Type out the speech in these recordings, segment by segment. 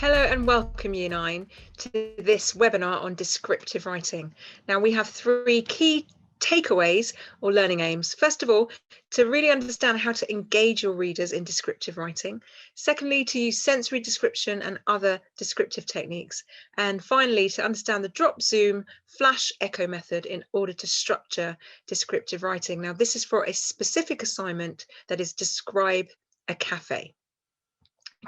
Hello and welcome Year 9 to this webinar on descriptive writing. Now we have three key takeaways or learning aims. First of all, to really understand how to engage your readers in descriptive writing. Secondly, to use sensory description and other descriptive techniques. And finally, to understand the drop, zoom, flash, echo method in order to structure descriptive writing. Now this is for a specific assignment that is describe a cafe.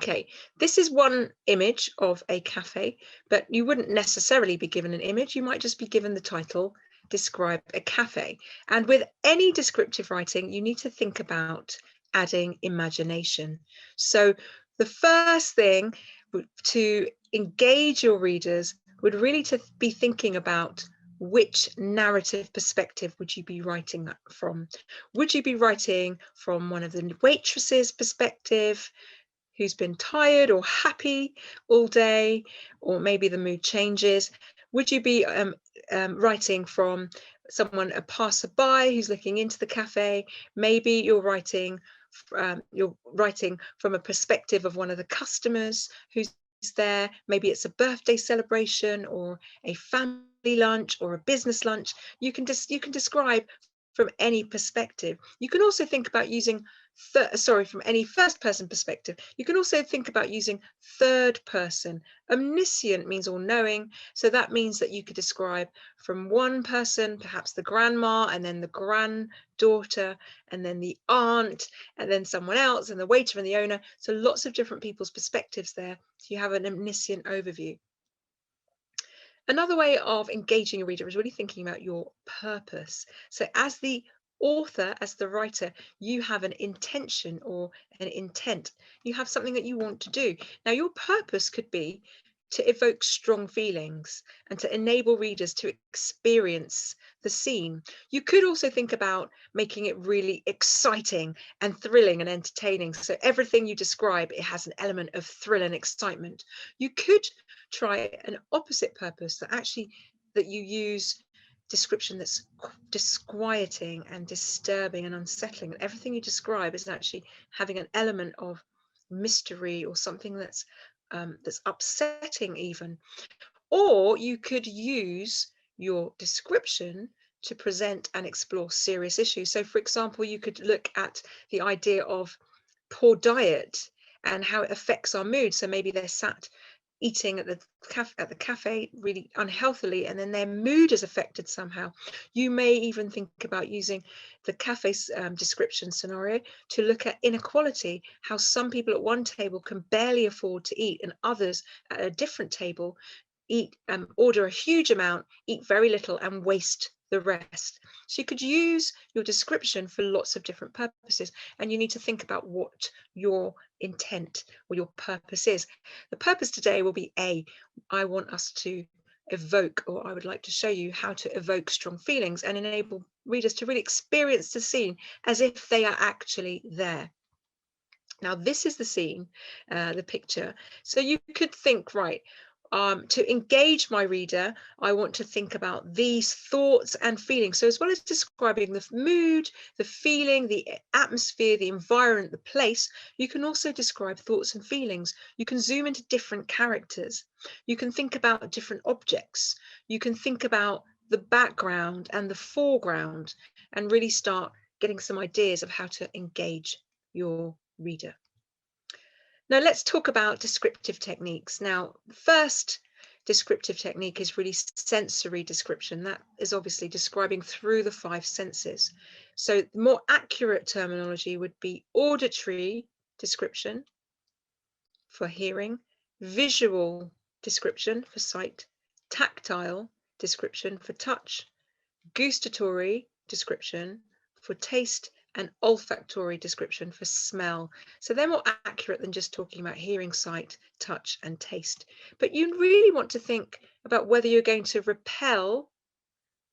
Okay, this is one image of a cafe, but you wouldn't necessarily be given an image. You might just be given the title, Describe a Cafe. And with any descriptive writing, you need to think about adding imagination. So the first thing to engage your readers would really to be thinking about which narrative perspective would you be writing that from? Would you be writing from one of the waitresses' perspective, who's been tired or happy all day, or maybe the mood changes? Would you be writing from someone, a passerby who's looking into the cafe? Maybe you're writing from a perspective of one of the customers who's there. Maybe it's a birthday celebration or a family lunch or a business lunch. You can describe from any perspective. You can also think about using from any first person perspective. You can also think about using third person. Omniscient means all knowing. So that means that you could describe from one person, perhaps the grandma, and then the granddaughter, and then the aunt, and then someone else, and the waiter and the owner. So lots of different people's perspectives there. So you have an omniscient overview. Another way of engaging a reader is really thinking about your purpose. So as the author, as the writer, you have an intention or an intent. You have something that you want to do. Now, your purpose could be to evoke strong feelings and to enable readers to experience the scene. You could also think about making it really exciting and thrilling and entertaining. So everything you describe, it has an element of thrill and excitement. You could try an opposite purpose, that you use description that's disquieting and disturbing and unsettling, and everything you describe is actually having an element of mystery or something that's upsetting even. Or you could use your description to present and explore serious issues. So for example, you could look at the idea of poor diet and how it affects our mood. So maybe they're sat eating at the cafe really unhealthily, and then their mood is affected somehow. You may even think about using the cafe's description scenario to look at inequality, how some people at one table can barely afford to eat and others at a different table order a huge amount, eat very little, and waste the rest. So you could use your description for lots of different purposes, and you need to think about what your intent or your purpose is. The purpose today will be I want us to evoke, or I would like to show you how to evoke strong feelings and enable readers to really experience the scene as if they are actually there. Now, this is the scene, the picture. So you could think, right, to engage my reader, I want to think about these thoughts and feelings. So as well as describing the mood, the feeling, the atmosphere, the environment, the place, you can also describe thoughts and feelings. You can zoom into different characters. You can think about different objects. You can think about the background and the foreground and really start getting some ideas of how to engage your reader. Now let's talk about descriptive techniques. Now, the first descriptive technique is really sensory description. That is obviously describing through the 5 senses. So the more accurate terminology would be auditory description for hearing, visual description for sight, tactile description for touch, gustatory description for taste, and olfactory description for smell. So they're more accurate than just talking about hearing, sight, touch, and taste. But you really want to think about whether you're going to repel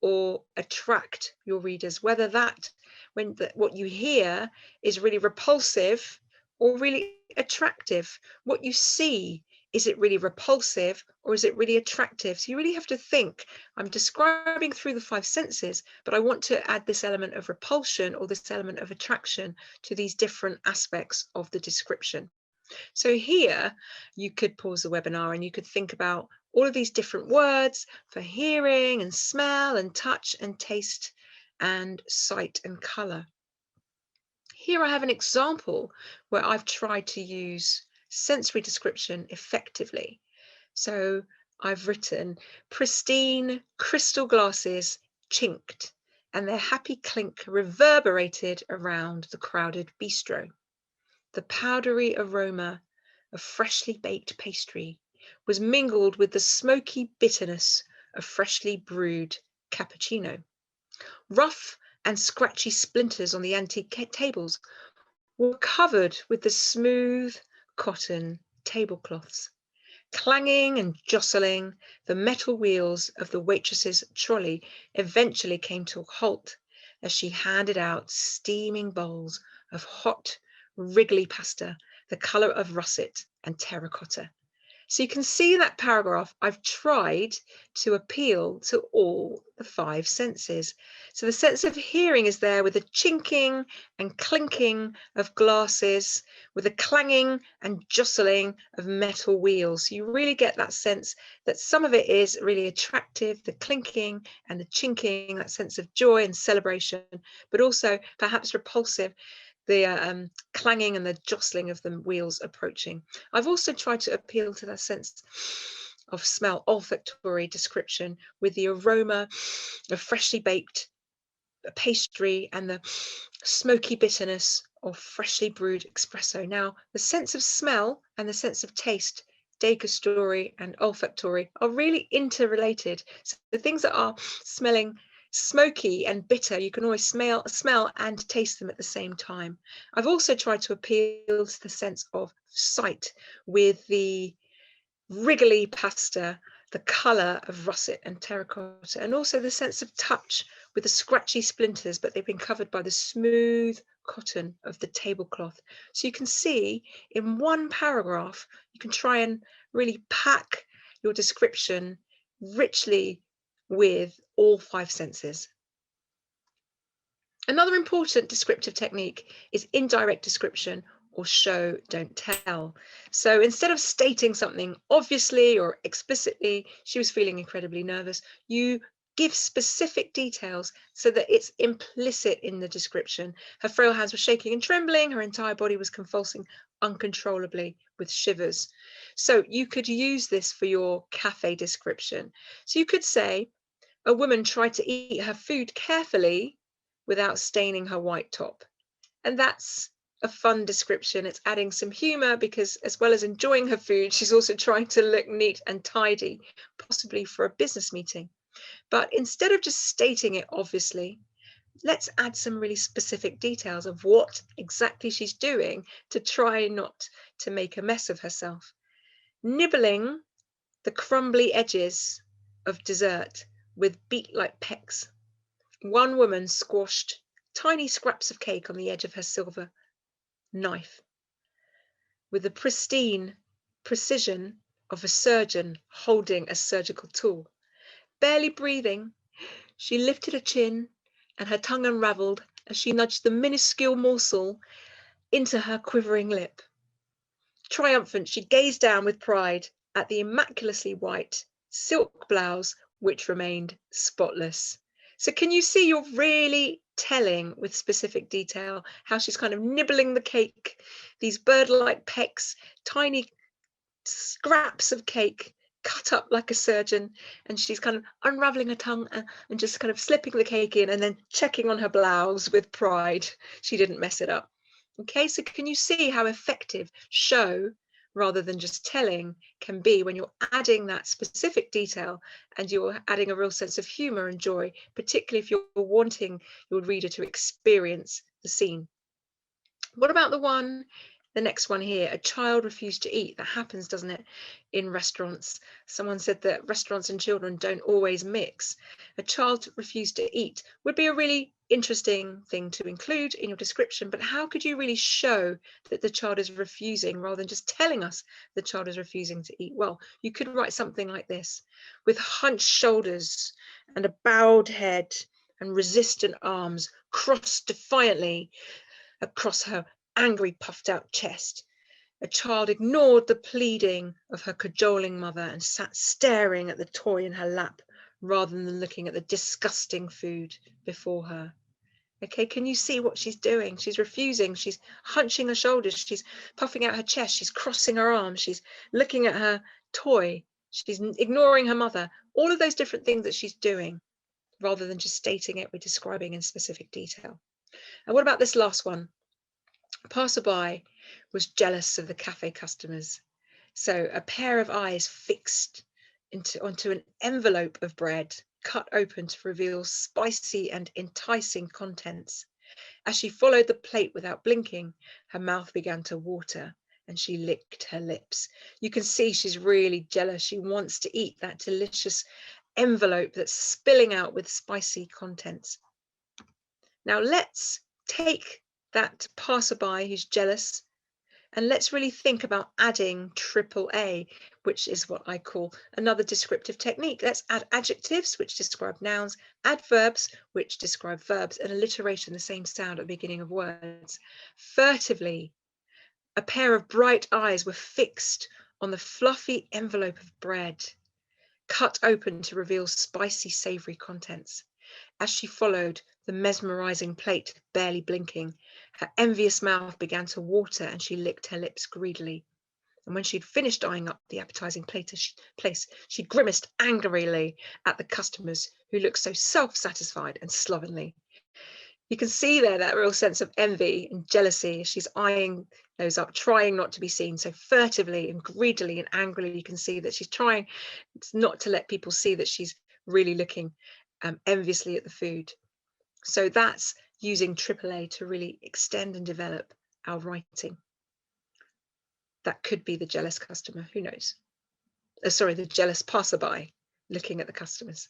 or attract your readers, whether what you hear is really repulsive or really attractive. What you see, is it really repulsive or is it really attractive? So you really have to think, I'm describing through the 5 senses, but I want to add this element of repulsion or this element of attraction to these different aspects of the description. So here you could pause the webinar and you could think about all of these different words for hearing and smell and touch and taste and sight and colour. Here I have an example where I've tried to use sensory description effectively. So I've written pristine crystal glasses chinked and their happy clink reverberated around the crowded bistro. The powdery aroma of freshly baked pastry was mingled with the smoky bitterness of freshly brewed cappuccino. Rough and scratchy splinters on the antique tables were covered with the smooth cotton tablecloths. Clanging and jostling, the metal wheels of the waitress's trolley eventually came to a halt as she handed out steaming bowls of hot, wriggly pasta, the colour of russet and terracotta. So you can see in that paragraph, I've tried to appeal to all the five senses. So the sense of hearing is there with the chinking and clinking of glasses, with the clanging and jostling of metal wheels. So you really get that sense that some of it is really attractive, the clinking and the chinking, that sense of joy and celebration, but also perhaps repulsive, the clanging and the jostling of the wheels approaching. I've also tried to appeal to that sense of smell, olfactory description, with the aroma of freshly baked pastry and the smoky bitterness of freshly brewed espresso. Now, the sense of smell and the sense of taste, degustatory and olfactory, are really interrelated. So the things that are smelling smoky and bitter, you can always smell and taste them at the same time. I've also tried to appeal to the sense of sight with the wriggly pasta, the colour of russet and terracotta, and also the sense of touch with the scratchy splinters, but they've been covered by the smooth cotton of the tablecloth. So you can see in one paragraph, you can try and really pack your description richly with all five senses. Another important descriptive technique is indirect description, or show, don't tell. So instead of stating something obviously or explicitly, she was feeling incredibly nervous, you give specific details so that it's implicit in the description. Her frail hands were shaking and trembling, her entire body was convulsing uncontrollably with shivers. So you could use this for your cafe description. So you could say, a woman tried to eat her food carefully without staining her white top. And that's a fun description. It's adding some humor because, as well as enjoying her food, she's also trying to look neat and tidy, possibly for a business meeting. But instead of just stating it obviously, let's add some really specific details of what exactly she's doing to try not to make a mess of herself. Nibbling the crumbly edges of dessert with beet-like pecks. One woman squashed tiny scraps of cake on the edge of her silver knife. With the pristine precision of a surgeon holding a surgical tool. Barely breathing, she lifted her chin and her tongue unravelled as she nudged the minuscule morsel into her quivering lip. Triumphant, she gazed down with pride at the immaculacy white silk blouse, which remained spotless. So can you see, you're really telling with specific detail how she's kind of nibbling the cake, these bird-like pecks, tiny scraps of cake cut up like a surgeon, and she's kind of unraveling her tongue and just kind of slipping the cake in and then checking on her blouse with pride she didn't mess it up. Okay, so can you see how effective show rather than just telling can be when you're adding that specific detail and you're adding a real sense of humor and joy, particularly if you're wanting your reader to experience the scene. What about the next one here? A child refused to eat. That happens, doesn't it, in restaurants? Someone said that restaurants and children don't always mix. A child refused to eat would be a really interesting thing to include in your description, but how could you really show that the child is refusing rather than just telling us the child is refusing to eat? Well, you could write something like this: with hunched shoulders and a bowed head and resistant arms crossed defiantly across her angry, puffed out chest. A child ignored the pleading of her cajoling mother and sat staring at the toy in her lap rather than looking at the disgusting food before her. Okay, can you see what she's doing? She's refusing. She's hunching her shoulders. She's puffing out her chest. She's crossing her arms. She's looking at her toy. She's ignoring her mother. All of those different things that she's doing, rather than just stating it, we're describing in specific detail. And what about this last one? A passerby was jealous of the cafe customers. So a pair of eyes fixed onto an envelope of bread, cut open to reveal spicy and enticing contents. As she followed the plate without blinking, her mouth began to water and she licked her lips. You can see she's really jealous. She wants to eat that delicious envelope that's spilling out with spicy contents. Now let's take that passerby who's jealous, and let's really think about adding AAA, which is what I call another descriptive technique. Let's add adjectives, which describe nouns, adverbs, which describe verbs, and alliteration, the same sound at the beginning of words. Furtively, a pair of bright eyes were fixed on the fluffy envelope of bread, cut open to reveal spicy, savory contents. As she followed the mesmerizing plate, barely blinking, her envious mouth began to water and she licked her lips greedily. And when she'd finished eyeing up the appetizing place, she grimaced angrily at the customers who looked so self-satisfied and slovenly. You can see there that real sense of envy and jealousy as she's eyeing those up, trying not to be seen. So furtively and greedily and angrily, you can see that she's trying not to let people see that she's really looking enviously at the food. So that's using AAA to really extend and develop our writing. That could be the jealous customer, who knows? Sorry, the jealous passerby looking at the customers.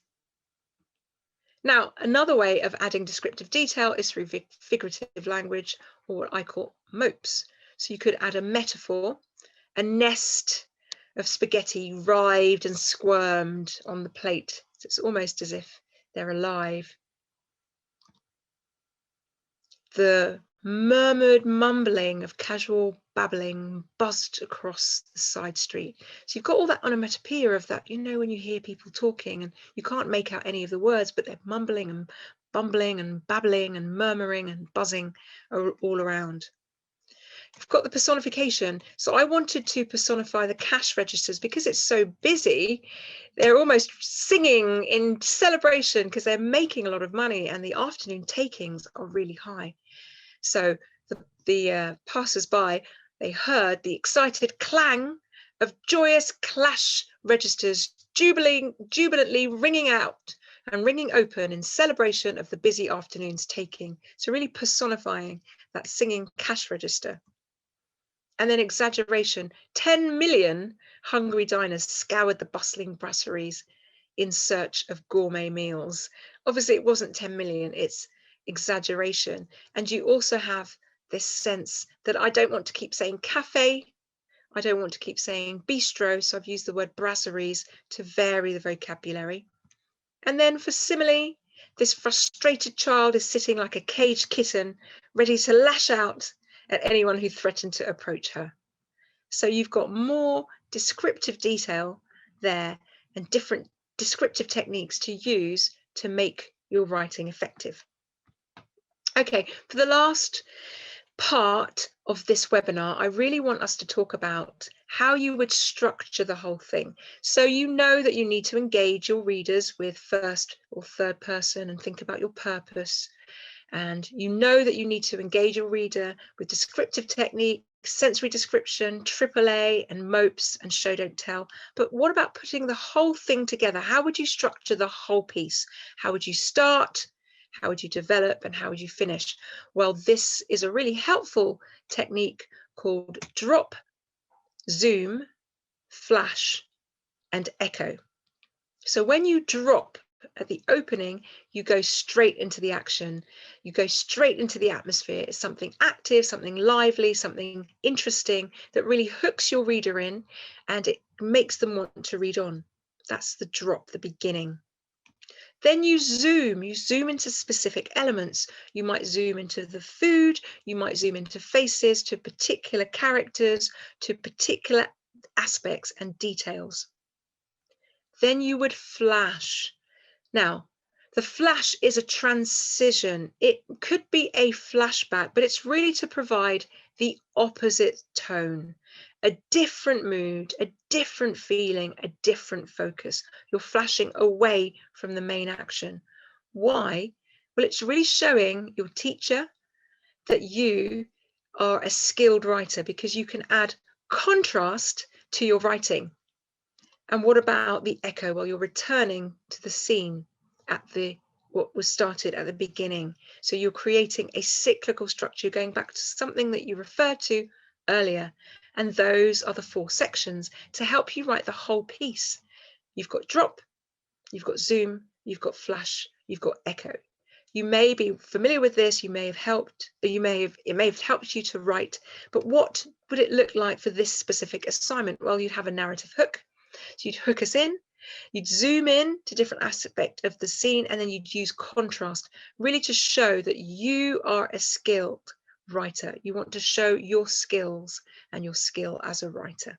Now, another way of adding descriptive detail is through figurative language, or what I call mopes. So you could add a metaphor, a nest of spaghetti writhed and squirmed on the plate. So it's almost as if they're alive. The murmured mumbling of casual babbling buzzed across the side street. So you've got all that onomatopoeia of that, you know, when you hear people talking and you can't make out any of the words, but they're mumbling and bumbling and babbling and murmuring and buzzing all around. You've got the personification. So I wanted to personify the cash registers because it's so busy. They're almost singing in celebration because they're making a lot of money and the afternoon takings are really high. So the passers-by, they heard the excited clang of joyous cash registers jubilantly ringing out and ringing open in celebration of the busy afternoon's taking. So really personifying that singing cash register. And then exaggeration. 10 million hungry diners scoured the bustling brasseries in search of gourmet meals. Obviously, it wasn't 10 million, it's exaggeration. And you also have this sense that I don't want to keep saying cafe, I don't want to keep saying bistro, so I've used the word brasseries to vary the vocabulary. And then for simile, this frustrated child is sitting like a caged kitten, ready to lash out at anyone who threatened to approach her. So you've got more descriptive detail there and different descriptive techniques to use to make your writing effective. Okay, for the last part of this webinar, I really want us to talk about how you would structure the whole thing. So you know that you need to engage your readers with first or third person and think about your purpose. And you know that you need to engage your reader with descriptive techniques, sensory description, AAA and mopes and show don't tell. But what about putting the whole thing together? How would you structure the whole piece? How would you start? How would you develop and how would you finish? Well, this is a really helpful technique called drop, zoom, flash, and echo. So when you drop at the opening, you go straight into the action. You go straight into the atmosphere. It's something active, something lively, something interesting that really hooks your reader in and it makes them want to read on. That's the drop, the beginning. Then you zoom into specific elements. You might zoom into the food, you might zoom into faces, to particular characters, to particular aspects and details. Then you would flash. Now, the flash is a transition. It could be a flashback, but it's really to provide the opposite tone, a different mood, a different feeling, a different focus. You're flashing away from the main action. Why? Well, it's really showing your teacher that you are a skilled writer, because you can add contrast to your writing. And what about the echo? Well, you're returning to the scene at what was started at the beginning. So you're creating a cyclical structure, going back to something that you referred to earlier. And those are the 4 sections to help you write the whole piece. You've got drop, you've got zoom, you've got flash, you've got echo. You may be familiar with this, it may have helped you to write, but what would it look like for this specific assignment? Well, you'd have a narrative hook. So you'd hook us in, you'd zoom in to different aspects of the scene, and then you'd use contrast, really to show that you are a skilled writer. You want to show your skills and your skill as a writer.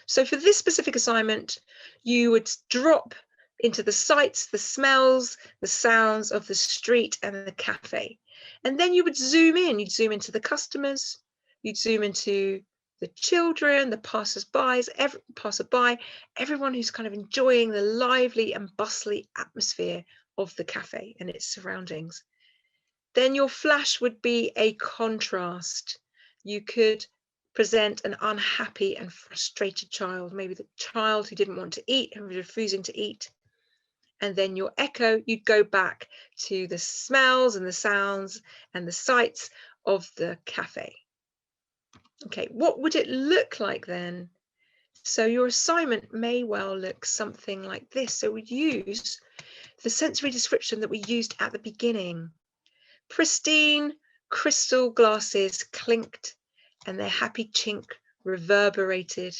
So for this specific assignment, you would drop into the sights, the smells, the sounds of the street and the cafe. And then you would zoom in. You'd zoom into the customers, you'd zoom into the children, the passersby, everyone who's kind of enjoying the lively and bustly atmosphere of the cafe and its surroundings. Then your flash would be a contrast. You could present an unhappy and frustrated child, maybe the child who didn't want to eat and was refusing to eat. And then your echo, you'd go back to the smells and the sounds and the sights of the cafe. Okay, what would it look like then? So your assignment may well look something like this. So we'd use the sensory description that we used at the beginning. Pristine crystal glasses clinked and their happy chink reverberated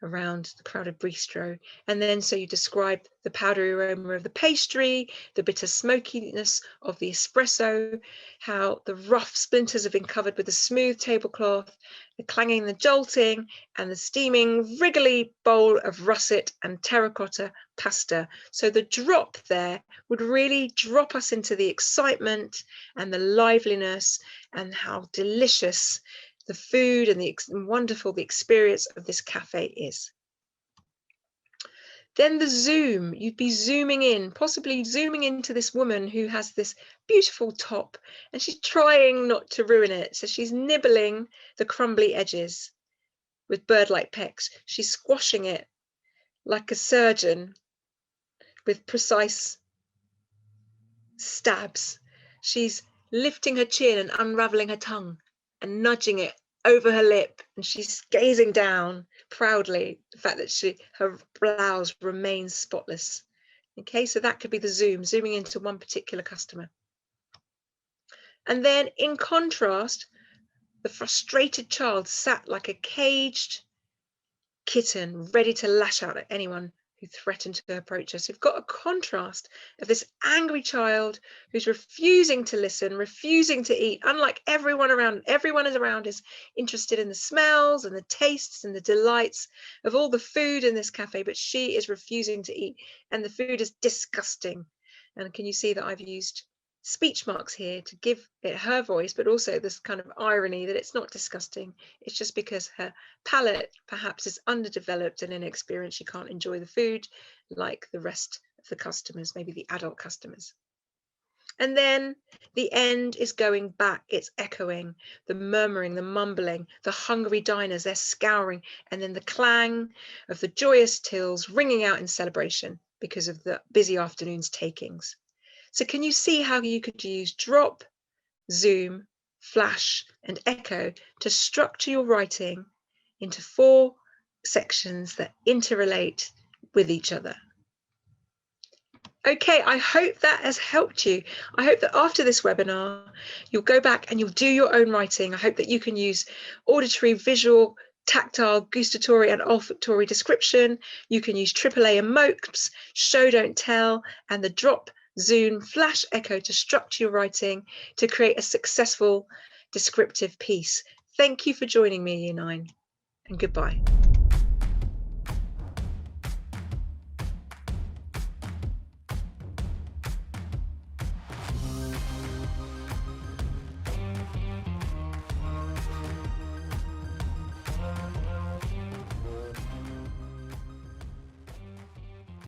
around the crowded bistro. And then so you describe the powdery aroma of the pastry, the bitter smokiness of the espresso, how the rough splinters have been covered with a smooth tablecloth, the clanging, the jolting, and the steaming wriggly bowl of russet and terracotta pasta. So the drop there would really drop us into the excitement and the liveliness and how delicious the food and the wonderful the experience of this cafe is. Then the zoom, you'd be zooming in, possibly zooming into this woman who has this beautiful top and she's trying not to ruin it. So she's nibbling the crumbly edges with bird-like pecks. She's squashing it like a surgeon with precise stabs. She's lifting her chin and unraveling her tongue and nudging it over her lip, and she's gazing down proudly, the fact that her blouse remains spotless. Okay, so that could be the zooming into one particular customer. And then in contrast, the frustrated child sat like a caged kitten, ready to lash out at anyone who threatened to approach us. We've got a contrast of this angry child who's refusing to listen, refusing to eat, unlike everyone around. Everyone around is interested in the smells and the tastes and the delights of all the food in this cafe, but she is refusing to eat, and the food is disgusting. And can you see that I've used speech marks here to give it her voice, but also this kind of irony that it's not disgusting. It's just because her palate perhaps is underdeveloped and inexperienced. She can't enjoy the food like the rest of the customers, maybe the adult customers. And then the end is going back. It's echoing, the murmuring, the mumbling, the hungry diners, they're scouring, and then the clang of the joyous tills ringing out in celebration because of the busy afternoon's takings. So can you see how you could use drop, zoom, flash, and echo to structure your writing into 4 sections that interrelate with each other? Okay, I hope that has helped you. I hope that after this webinar, you'll go back and you'll do your own writing. I hope that you can use auditory, visual tactile, gustatory and olfactory description. You can use AAA and MOPEs, show, don't tell, and the drop, zoom, flash, echo to structure your writing to create a successful descriptive piece. Thank you for joining me, Year 9, and goodbye.